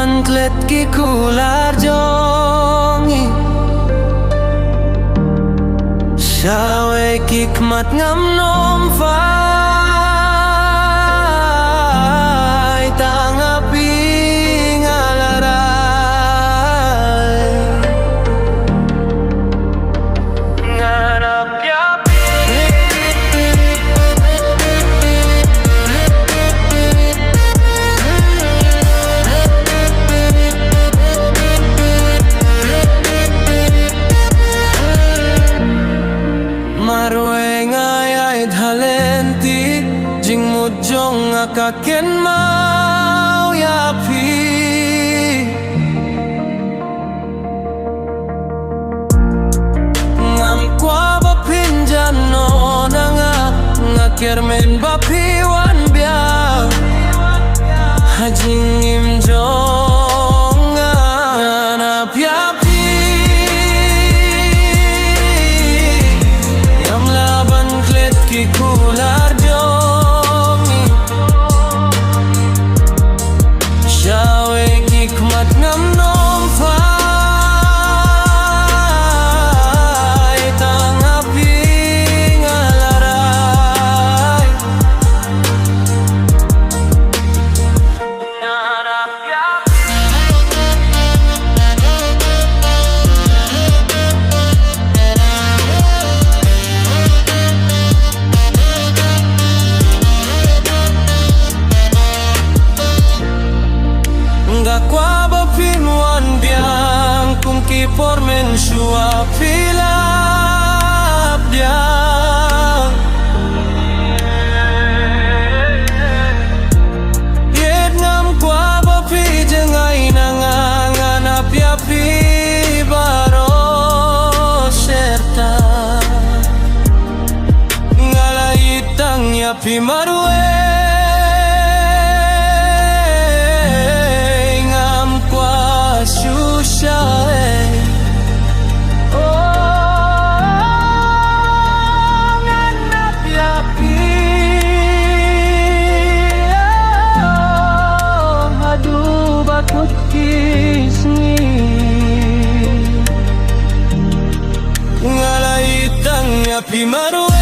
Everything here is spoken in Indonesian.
bantlet ki kular jongi Shawe kikmat ngam nom fai tangapi ngalarai ngarap yapi marwe ngayay dhalenti jing mujong akaken mau yapi ngam kwa bapinjan no nanga ngakermen bapiwan bia hajing imjong nganap yapi kular jongi Shawe hikmat ngam nom fai tangapi ngalarai ngarap kwa bapinwan biang kung kipor men shua pilap diang yet ngam kwa bapi jengay nangangan api-api baro serta ngalaitang yapi marwe ngalaitang yapi maru